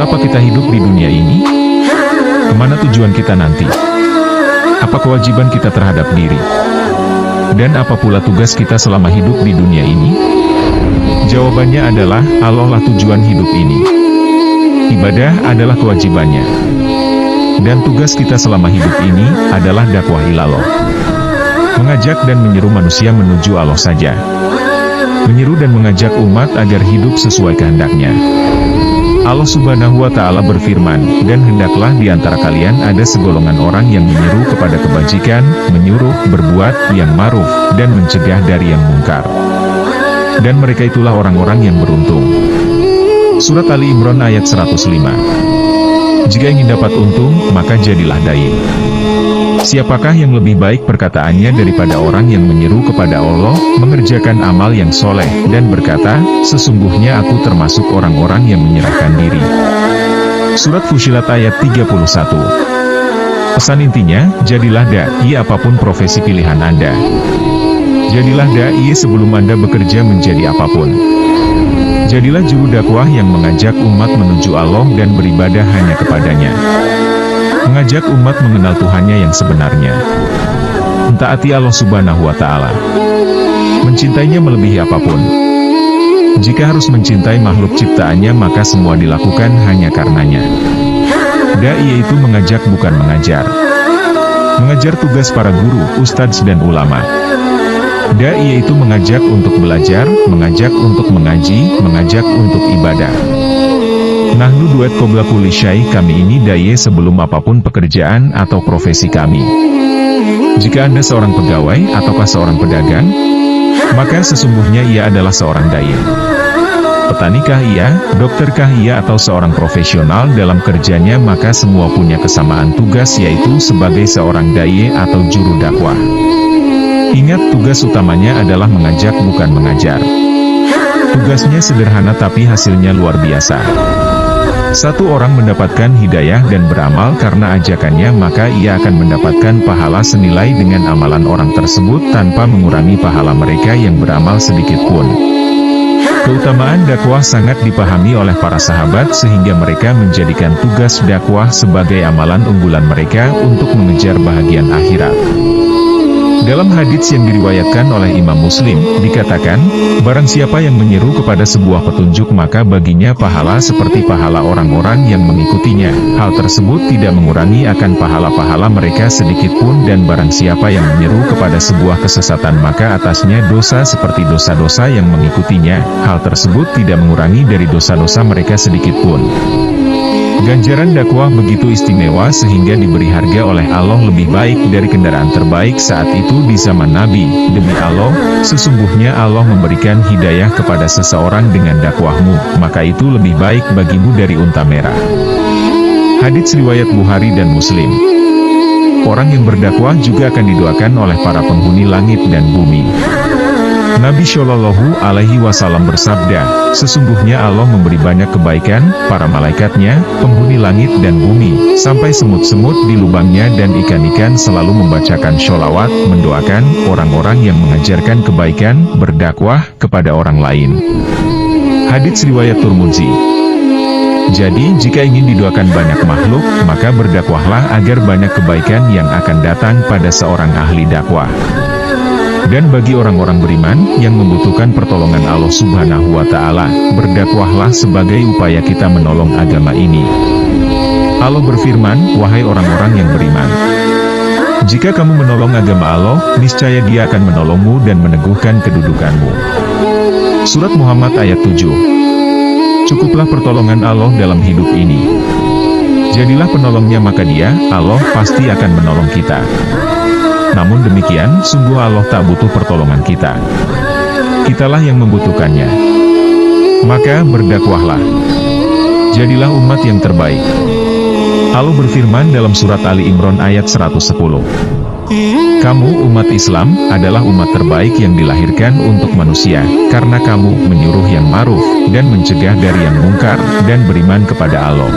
apa kita hidup di dunia ini? Kemana tujuan kita nanti? Apa kewajiban kita terhadap diri? Dan apa pula tugas kita selama hidup di dunia ini? Jawabannya adalah, Allah lah tujuan hidup ini. Ibadah adalah kewajibannya. Dan tugas kita selama hidup ini adalah dakwah ilallah. Mengajak dan menyeru manusia menuju Allah saja. Menyeru dan mengajak umat agar hidup sesuai kehendaknya. Allah Subhanahu wa Ta'ala berfirman, dan hendaklah di antara kalian ada segolongan orang yang menyeru kepada kebajikan, menyuruh berbuat yang ma'ruf, dan mencegah dari yang mungkar. Dan mereka itulah orang-orang yang beruntung. Surat Ali Imran ayat 105. Jika ingin dapat untung, maka jadilah dai. Siapakah yang lebih baik perkataannya daripada orang yang menyeru kepada Allah, mengerjakan amal yang soleh, dan berkata, sesungguhnya aku termasuk orang-orang yang menyerahkan diri. Surat Fussilat ayat 31. Pesan intinya, jadilah dai apapun profesi pilihan Anda. Jadilah dai sebelum Anda bekerja menjadi apapun. Jadilah juru dakwah yang mengajak umat menuju Allah dan beribadah hanya kepadanya. Mengajak umat mengenal Tuhannya yang sebenarnya. Mentaati Allah Subhanahu wa Ta'ala. Mencintainya melebihi apapun. Jika harus mencintai makhluk ciptaannya, maka semua dilakukan hanya karenanya. Dai itu mengajak bukan mengajar. Mengajar tugas para guru, ustadz dan ulama. Dai itu mengajak untuk belajar, mengajak untuk mengaji, mengajak untuk ibadah. Nahnu duet qobla kulli syai, kami ini dai sebelum apapun pekerjaan atau profesi kami. Jika Anda seorang pegawai ataukah seorang pedagang, maka sesungguhnya ia adalah seorang dai. Petanikah ia, dokterkah ia atau seorang profesional dalam kerjanya, maka semua punya kesamaan tugas, yaitu sebagai seorang dai atau juru dakwah. Ingat, tugas utamanya adalah mengajak bukan mengajar. Tugasnya sederhana tapi hasilnya luar biasa. Satu orang mendapatkan hidayah dan beramal karena ajakannya, maka ia akan mendapatkan pahala senilai dengan amalan orang tersebut tanpa mengurangi pahala mereka yang beramal sedikit pun. Keutamaan dakwah sangat dipahami oleh para sahabat sehingga mereka menjadikan tugas dakwah sebagai amalan unggulan mereka untuk mengejar bahagian akhirat. Dalam hadits yang diriwayatkan oleh Imam Muslim, dikatakan, barang siapa yang menyeru kepada sebuah petunjuk maka baginya pahala seperti pahala orang-orang yang mengikutinya. Hal tersebut tidak mengurangi akan pahala-pahala mereka sedikitpun, dan barang siapa yang menyeru kepada sebuah kesesatan maka atasnya dosa seperti dosa-dosa yang mengikutinya. Hal tersebut tidak mengurangi dari dosa-dosa mereka sedikitpun. Ganjaran dakwah begitu istimewa sehingga diberi harga oleh Allah lebih baik dari kendaraan terbaik saat itu di zaman Nabi. Demi Allah, sesungguhnya Allah memberikan hidayah kepada seseorang dengan dakwahmu, maka itu lebih baik bagimu dari unta merah. Hadits riwayat Bukhari dan Muslim. Orang yang berdakwah juga akan didoakan oleh para penghuni langit dan bumi. Nabi Shallallahu Alaihi Wasallam bersabda, sesungguhnya Allah memberi banyak kebaikan, para malaikatnya, penghuni langit dan bumi, sampai semut-semut di lubangnya dan ikan-ikan selalu membacakan sholawat, mendoakan orang-orang yang mengajarkan kebaikan, berdakwah kepada orang lain. Hadits riwayat Tirmidzi. Jadi, jika ingin didoakan banyak makhluk, maka berdakwahlah agar banyak kebaikan yang akan datang pada seorang ahli dakwah. Dan bagi orang-orang beriman yang membutuhkan pertolongan Allah Subhanahu wa Ta'ala, berdakwahlah sebagai upaya kita menolong agama ini. Allah berfirman, wahai orang-orang yang beriman, jika kamu menolong agama Allah, niscaya Dia akan menolongmu dan meneguhkan kedudukanmu. Surat Muhammad ayat 7. Cukuplah pertolongan Allah dalam hidup ini. Jadilah penolongnya, maka Dia, Allah, pasti akan menolong kita. Namun demikian, sungguh Allah tak butuh pertolongan kita. Kitalah yang membutuhkannya. Maka berdakwahlah. Jadilah umat yang terbaik. Allah berfirman dalam surat Ali Imran ayat 110. Kamu, umat Islam, adalah umat terbaik yang dilahirkan untuk manusia, karena kamu menyuruh yang ma'ruf, dan mencegah dari yang mungkar, dan beriman kepada Allah.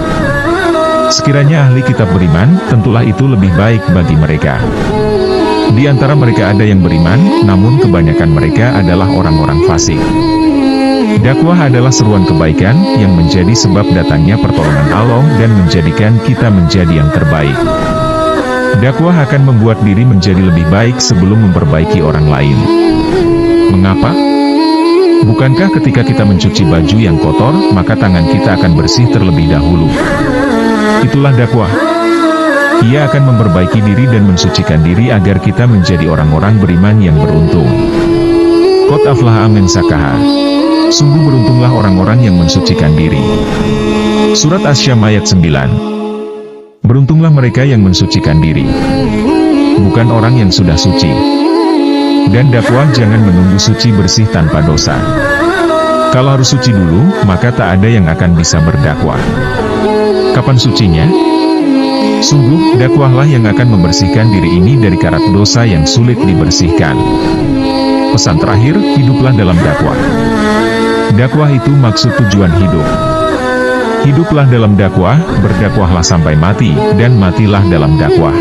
Sekiranya ahli kitab beriman, tentulah itu lebih baik bagi mereka. Di antara mereka ada yang beriman, namun kebanyakan mereka adalah orang-orang fasik. Dakwah adalah seruan kebaikan yang menjadi sebab datangnya pertolongan Allah dan menjadikan kita menjadi yang terbaik. Dakwah akan membuat diri menjadi lebih baik sebelum memperbaiki orang lain. Mengapa? Bukankah ketika kita mencuci baju yang kotor, maka tangan kita akan bersih terlebih dahulu? Itulah dakwah. Ia akan memperbaiki diri dan mensucikan diri agar kita menjadi orang-orang beriman yang beruntung. Qad aflaha man zakkaha. Sungguh beruntunglah orang-orang yang mensucikan diri. Surat Asy-Syams ayat 9. Beruntunglah mereka yang mensucikan diri, bukan orang yang sudah suci. Dan dakwah jangan menunggu suci bersih tanpa dosa. Kalau harus suci dulu, maka tak ada yang akan bisa berdakwah. Kapan sucinya? Sungguh, dakwahlah yang akan membersihkan diri ini dari karat dosa yang sulit dibersihkan. Pesan terakhir, hiduplah dalam dakwah. Dakwah itu maksud tujuan hidup. Hiduplah dalam dakwah, berdakwahlah sampai mati, dan matilah dalam dakwah.